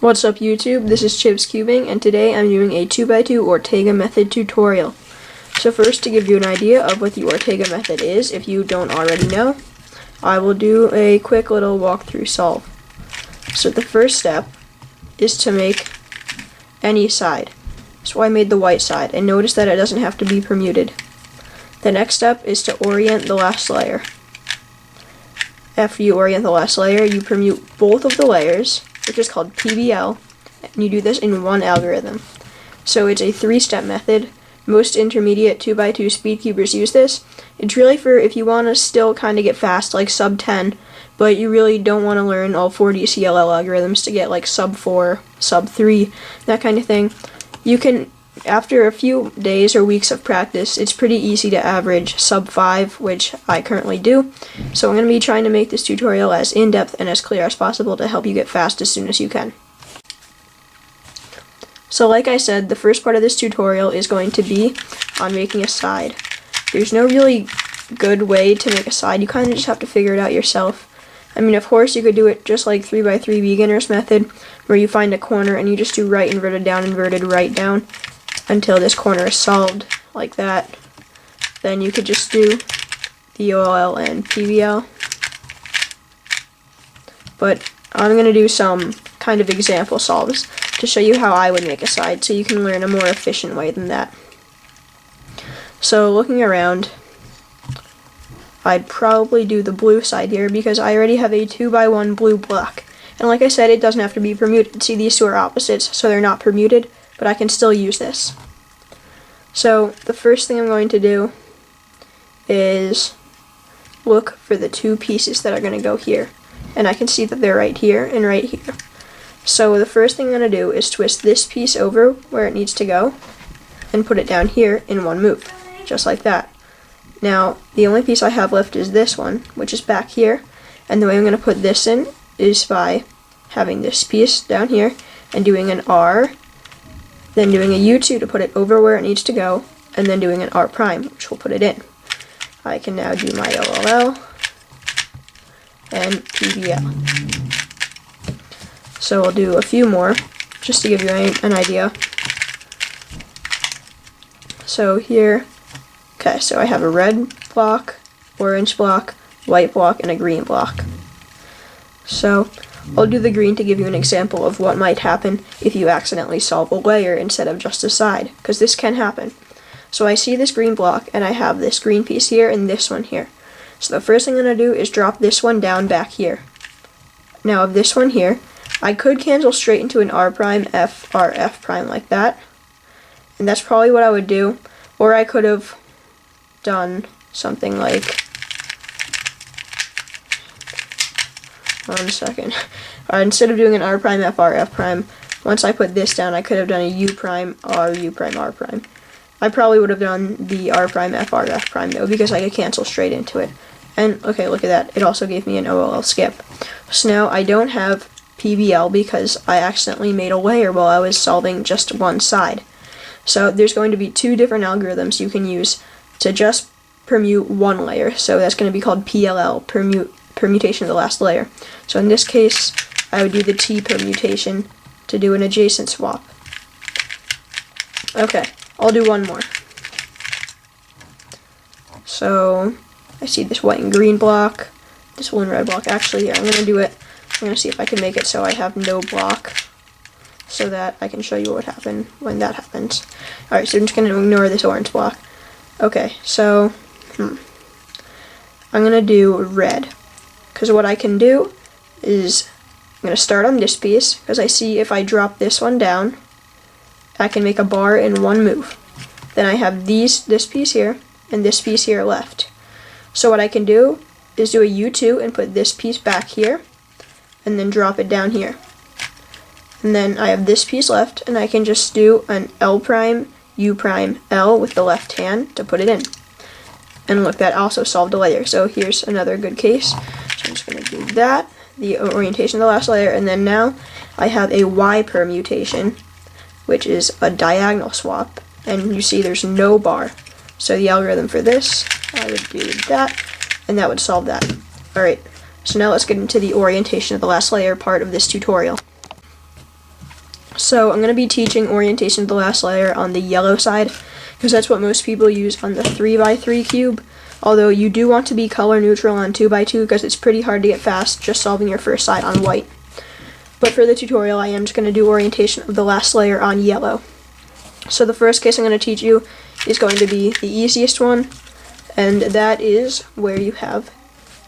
What's up YouTube, this is Chips Cubing, and today I'm doing a 2x2 Ortega method tutorial. So first, to give you an idea of what the Ortega method is, if you don't already know, I will do a quick little walkthrough solve. So the first step is to make any side. So I made the white side, and notice that it doesn't have to be permuted. The next step is to orient the last layer. After you orient the last layer, you permute both of the layers, which is called PBL, and you do this in one algorithm. So it's a three-step method. Most intermediate 2x2 speedkeepers use this. It's really for if you want to still kind of get fast, like sub 10, but you really don't want to learn all 4 DCLL algorithms to get like sub 4, sub 3, that kind of thing. You can, after a few days or weeks of practice, it's pretty easy to average sub 5, which I currently do. So I'm going to be trying to make this tutorial as in-depth and as clear as possible to help you get fast as soon as you can. So like I said, the first part of this tutorial is going to be on making a side. There's no really good way to make a side, you kind of just have to figure it out yourself. I mean, of course you could do it just like 3x3 beginner's method, where you find a corner and you just do right inverted down, inverted right down, until this corner is solved, like that. Then you could just do the OLL and PBL. But I'm going to do some kind of example solves to show you how I would make a side, so you can learn a more efficient way than that. So looking around, I'd probably do the blue side here because I already have a 2x1 blue block. And like I said, it doesn't have to be permuted. See, these two are opposites, so they're not permuted, but I can still use this. So the first thing I'm going to do is look for the two pieces that are going to go here. And I can see that they're right here and right here. So the first thing I'm going to do is twist this piece over where it needs to go and put it down here in one move, just like that. Now, the only piece I have left is this one, which is back here, and the way I'm going to put this in is by having this piece down here and doing an R, then doing a U2 to put it over where it needs to go, and then doing an R prime, which will put it in. I can now do my OLL and PBL. So I'll do a few more, just to give you an idea. So here, okay, so I have a red block, orange block, white block, and a green block. So I'll do the green to give you an example of what might happen if you accidentally solve a layer instead of just a side, because this can happen. So I see this green block, and I have this green piece here and this one here. So the first thing I'm going to do is drop this one down back here. Now of this one here, I could cancel straight into an R prime, F, R, F prime like that. And that's probably what I would do. Or I could have done something like, one second. Instead of doing an R prime, F, R, F prime, once I put this down, I could have done a U prime, U prime, R prime. I probably would have done the R prime, F, R, F prime though, because I could cancel straight into it. And okay, look at that. It also gave me an OLL skip. So now I don't have PBL because I accidentally made a layer while I was solving just one side. So there's going to be two different algorithms you can use to just permute one layer. So that's going to be called PLL, permutation of the last layer. So in this case, I would do the T permutation to do an adjacent swap. Okay, I'll do one more. So I see this white and green block, this blue and red block. Actually, here, I'm going to do it. I'm going to see if I can make it so I have no block, so that I can show you what would happen when that happens. Alright, so I'm just going to ignore this orange block. Okay, so I'm going to do red, because what I can do is I'm going to start on this piece, because I see if I drop this one down, I can make a bar in one move. Then I have this piece here and this piece here left. So what I can do is do a U2 and put this piece back here, and then drop it down here. And then I have this piece left, and I can just do an L prime, U prime, L with the left hand to put it in. And look, that also solved a layer. So here's another good case. So I'm just going to do that, the orientation of the last layer, and then now I have a Y permutation, which is a diagonal swap, and you see there's no bar. So the algorithm for this, I would do that, and that would solve that. Alright, so now let's get into the orientation of the last layer part of this tutorial. So I'm going to be teaching orientation of the last layer on the yellow side, because that's what most people use on the 3x3 cube. Although you do want to be color neutral on 2x2 because it's pretty hard to get fast just solving your first side on white. But for the tutorial, I am just going to do orientation of the last layer on yellow. So the first case I'm going to teach you is going to be the easiest one, and that is where you have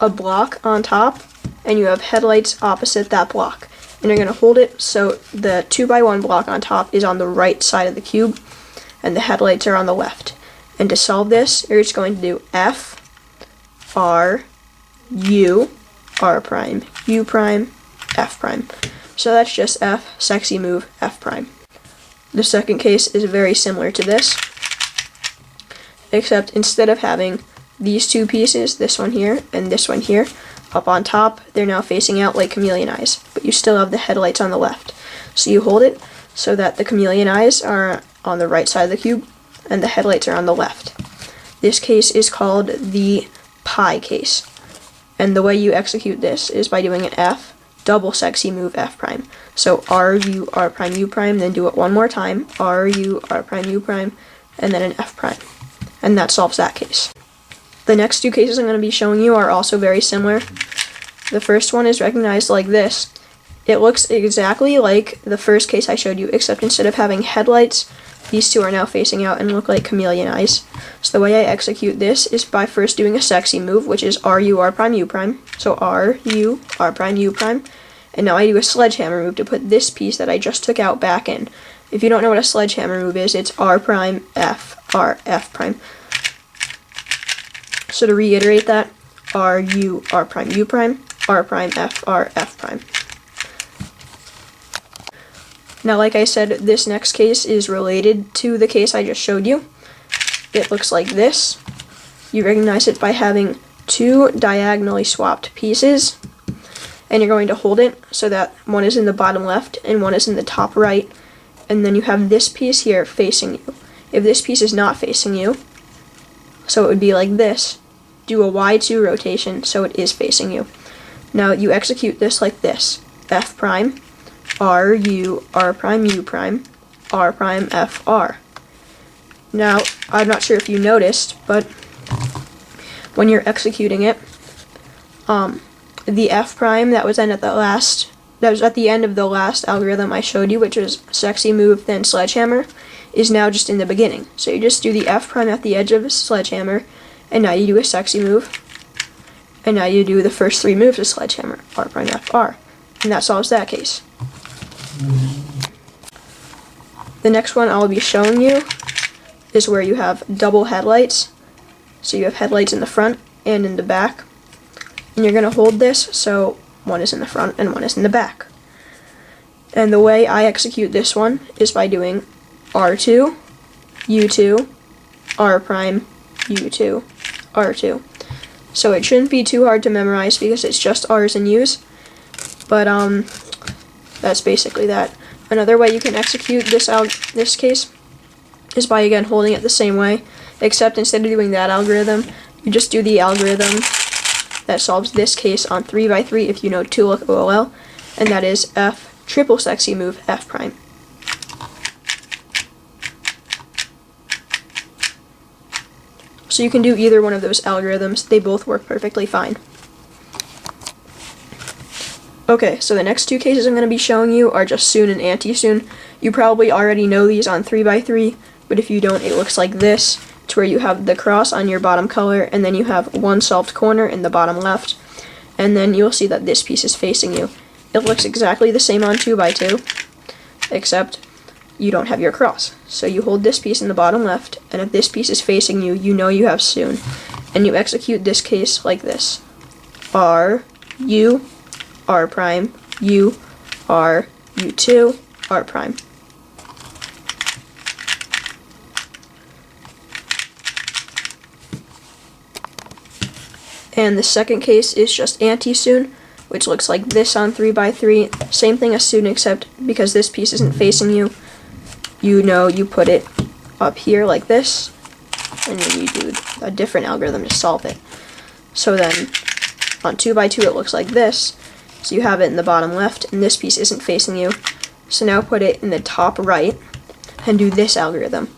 a block on top and you have headlights opposite that block. And you're going to hold it so the 2x1 block on top is on the right side of the cube and the headlights are on the left. And to solve this, you're just going to do F, R, U, R prime, U prime, F prime. So that's just F, sexy move, F prime. The second case is very similar to this, except instead of having these two pieces, this one here and this one here, up on top, they're now facing out like chameleon eyes, but you still have the headlights on the left. So you hold it so that the chameleon eyes are on the right side of the cube and the headlights are on the left. This case is called the pie case. And the way you execute this is by doing an F, double sexy move F prime. So R, U, R prime, U prime, then do it one more time, R, U, R prime, U prime, and then an F prime. And that solves that case. The next two cases I'm going to be showing you are also very similar. The first one is recognized like this. It looks exactly like the first case I showed you, except instead of having headlights, these two are now facing out and look like chameleon eyes. So the way I execute this is by first doing a sexy move, which is R, U, R prime, U prime. So R, U, R prime, U prime. And now I do a sledgehammer move to put this piece that I just took out back in. If you don't know what a sledgehammer move is, it's R prime, F, R, F prime. So to reiterate that, R, U, R prime, U prime, R prime, F, R, F prime. Now, like I said, this next case is related to the case I just showed you. It looks like this. You recognize it by having two diagonally swapped pieces, and you're going to hold it so that one is in the bottom left and one is in the top right, and then you have this piece here facing you. If this piece is not facing you, so it would be like this, do a Y2 rotation so it is facing you. Now you execute this like this, F prime, R, U, R prime, U prime, R prime, F, R. Now, I'm not sure if you noticed, but when you're executing it, the F prime that was at the end of the last algorithm I showed you, which was sexy move then sledgehammer, is now just in the beginning. So you just do the F prime at the edge of a sledgehammer, and now you do a sexy move, and now you do the first three moves of sledgehammer, R prime, F, R. And that solves that case. The next one I'll be showing you is where you have double headlights. So you have headlights in the front and in the back. And you're going to hold this so one is in the front and one is in the back. And the way I execute this one is by doing R2, U2, R prime, U2, R2. So it shouldn't be too hard to memorize because it's just R's and U's. But that's basically that. Another way you can execute this case is by again holding it the same way, except instead of doing that algorithm, you just do the algorithm that solves this case on 3x3 if you know 2-look OLL, and that is F triple sexy move F prime. So you can do either one of those algorithms, they both work perfectly fine. Okay, so the next two cases I'm going to be showing you are just soon and anti-soon. You probably already know these on 3x3, but if you don't, it looks like this. It's where you have the cross on your bottom color, and then you have one solved corner in the bottom left, and then you'll see that this piece is facing you. It looks exactly the same on 2x2, except you don't have your cross. So you hold this piece in the bottom left, and if this piece is facing you, you know you have soon. And you execute this case like this. R, U, R prime, U, R, U2, R prime. And the second case is just anti-soon, which looks like this on 3x3. Same thing as soon, except because this piece isn't facing you, you know you put it up here like this, and then you do a different algorithm to solve it. So then on 2x2 it looks like this. So you have it in the bottom left, and this piece isn't facing you. So now put it in the top right and do this algorithm.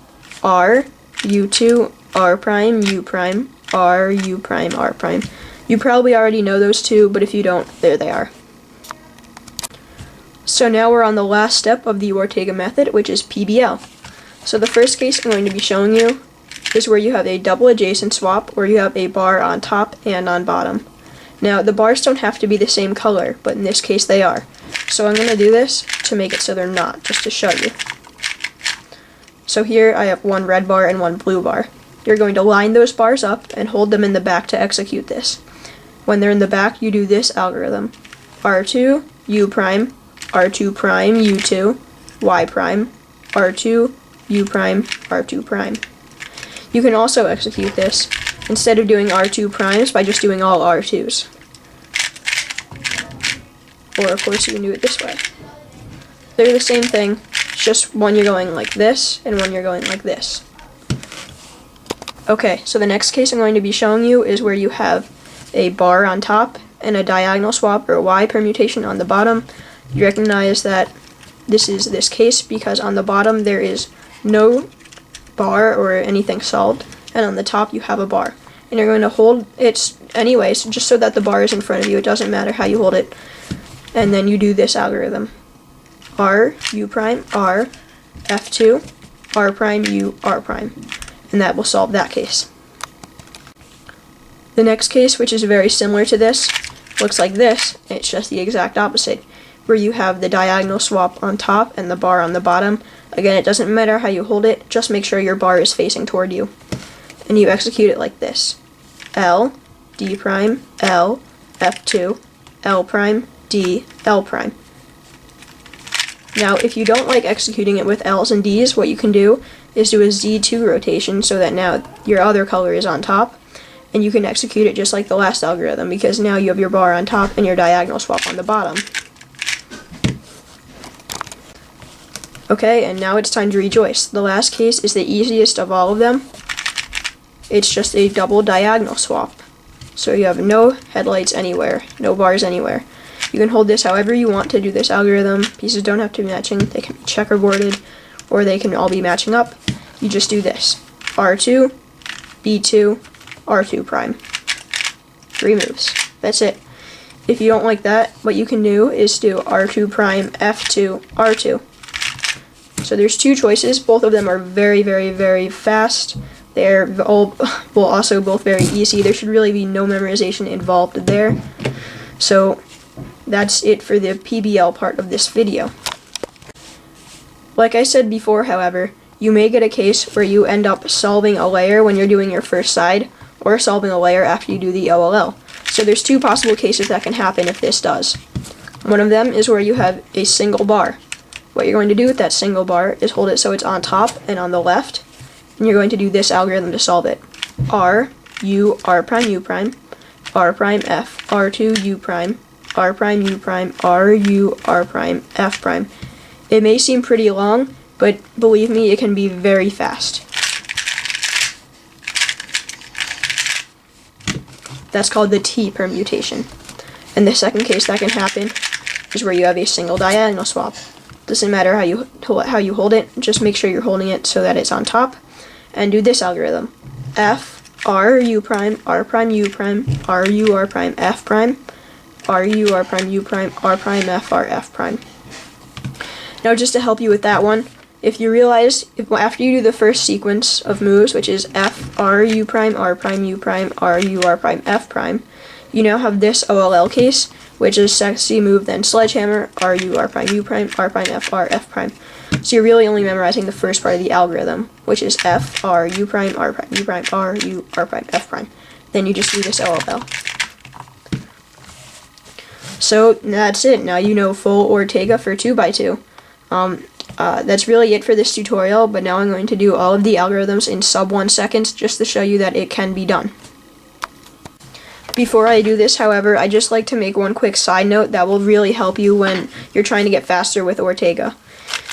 R, U2, R prime, U prime, R, U prime, R prime. You probably already know those two, but if you don't, there they are. So now we're on the last step of the Ortega method, which is PBL. So the first case I'm going to be showing you is where you have a double adjacent swap, where you have a bar on top and on bottom. Now the bars don't have to be the same color, but in this case they are. So I'm going to do this to make it so they're not, just to show you. So here I have one red bar and one blue bar. You're going to line those bars up and hold them in the back to execute this. When they're in the back, you do this algorithm. R2, U prime, R2 prime, U2, Y prime, R2, U prime, R2 prime. You can also execute this instead of doing R2 primes by just doing all R2s. Or of course you can do it this way. They're the same thing, it's just one you're going like this and one you're going like this. Okay, so the next case I'm going to be showing you is where you have a bar on top and a diagonal swap or Y permutation on the bottom. You recognize that this is this case because on the bottom there is no bar or anything solved, and on the top you have a bar. And you're going to hold it anyways, just so that the bar is in front of you. It doesn't matter how you hold it. And then you do this algorithm. R, U prime, R, F2, R prime, U, R prime. And that will solve that case. The next case, which is very similar to this, looks like this. It's just the exact opposite, where you have the diagonal swap on top and the bar on the bottom. Again, it doesn't matter how you hold it, just make sure your bar is facing toward you. And you execute it like this. L, D prime, L, F2, L prime, D, L prime. Now, if you don't like executing it with L's and D's, what you can do is do a Z2 rotation so that now your other color is on top, and you can execute it just like the last algorithm because now you have your bar on top and your diagonal swap on the bottom. Okay, and now it's time to rejoice. The last case is the easiest of all of them. It's just a double diagonal swap. So you have no headlights anywhere, no bars anywhere. You can hold this however you want to do this algorithm. Pieces don't have to be matching. They can be checkerboarded, or they can all be matching up. You just do this. R2, B2, R2 prime. 3 moves. That's it. If you don't like that, what you can do is do R2 prime, F2, R2. So there's 2 choices. Both of them are very, very, very fast. They're all, well, also both very easy. There should really be no memorization involved there. So that's it for the PBL part of this video. Like I said before, however, you may get a case where you end up solving a layer when you're doing your first side, or solving a layer after you do the OLL. So there's 2 possible cases that can happen if this does. One of them is where you have a single bar. What you're going to do with that single bar is hold it so it's on top and on the left, and you're going to do this algorithm to solve it. R, U, R prime, U prime, R prime, F, R2, U prime, R prime, U prime, R, U, R prime, F prime. It may seem pretty long, but believe me, it can be very fast. That's called the T permutation. And the second case that can happen is where you have a single diagonal swap. Doesn't matter how you hold it, just make sure you're holding it so that it's on top, and do this algorithm. F, R, U prime, R prime, U prime, R, U, R prime, F prime, R, U, R prime, U prime, R prime, F, R, F prime. Now just to help you with that one, if you realize, after you do the first sequence of moves, which is F, R, U prime, R prime, U prime, R, U, R prime, F prime, you now have this OLL case, which is sexy move, then sledgehammer, R, U, R prime, U prime, R prime, F, R, F prime. So you're really only memorizing the first part of the algorithm, which is F, R, U prime, R prime, U prime, R, U, R prime, F prime. Then you just do this OLL. So that's it. Now you know full Ortega for 2x2. That's really it for this tutorial, but now I'm going to do all of the algorithms in sub 1 second just to show you that it can be done. Before I do this, however, I just like to make one quick side note that will really help you when you're trying to get faster with Ortega.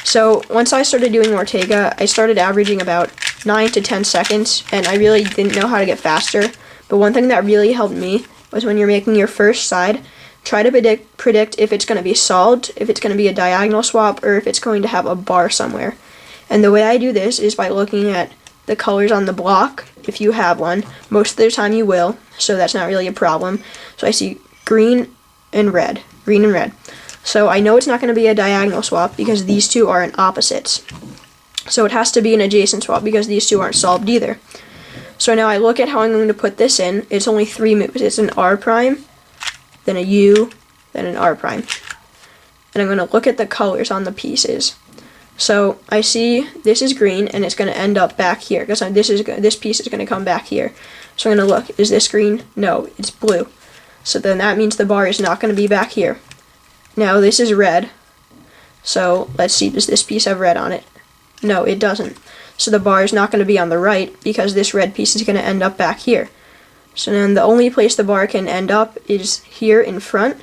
So once I started doing Ortega, I started averaging about 9 to 10 seconds, and I really didn't know how to get faster. But one thing that really helped me was when you're making your first side, try to predict if it's going to be solved, if it's going to be a diagonal swap, or if it's going to have a bar somewhere. And the way I do this is by looking at the colors on the block, if you have one. Most of the time you will, so that's not really a problem. So I see green and red, green and red. So I know it's not going to be a diagonal swap because these two aren't opposites. So it has to be an adjacent swap because these two aren't solved either. So now I look at how I'm going to put this in. It's only 3 moves. It's an R prime, then a U, then an R prime. And I'm going to look at the colors on the pieces. So I see this is green and it's going to end up back here because this piece is going to come back here. So I'm going to look, is this green? No, it's blue. So then that means the bar is not going to be back here. Now this is red. So let's see, does this piece have red on it? No, it doesn't. So the bar is not going to be on the right because this red piece is going to end up back here. So then the only place the bar can end up is here in front,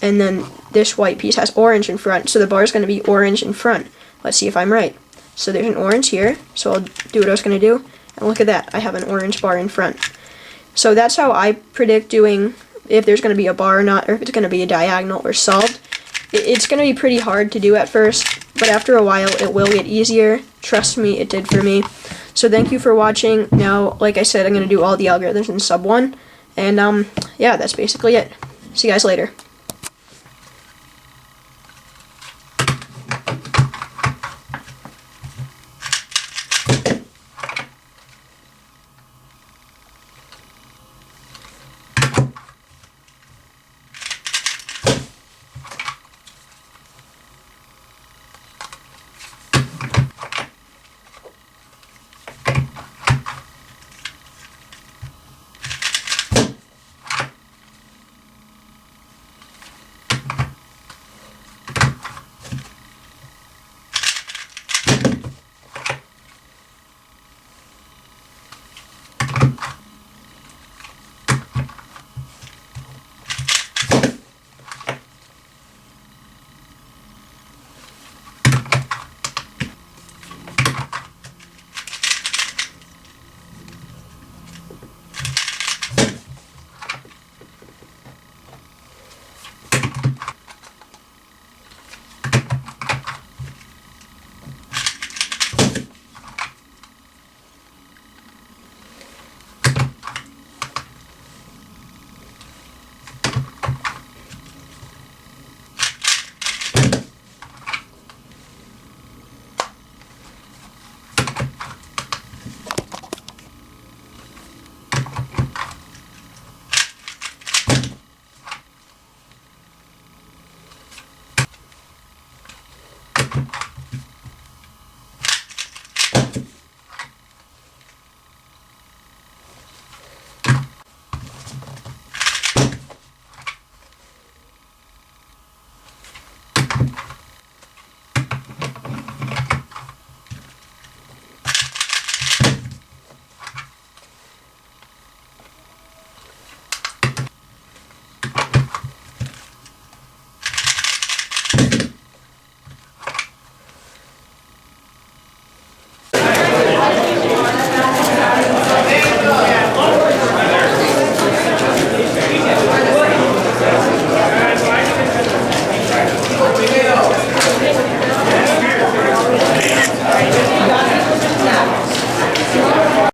and then this white piece has orange in front, so the bar is going to be orange in front. Let's see if I'm right. So there's an orange here, so I'll do what I was going to do, and look at that, I have an orange bar in front. So that's how I predict doing if there's going to be a bar or not, or if it's going to be a diagonal or solved. It's going to be pretty hard to do at first, but after a while it will get easier. Trust me, it did for me. So thank you for watching. Now, like I said, I'm going to do all the algorithms in sub 1, and yeah, that's basically it. See you guys later.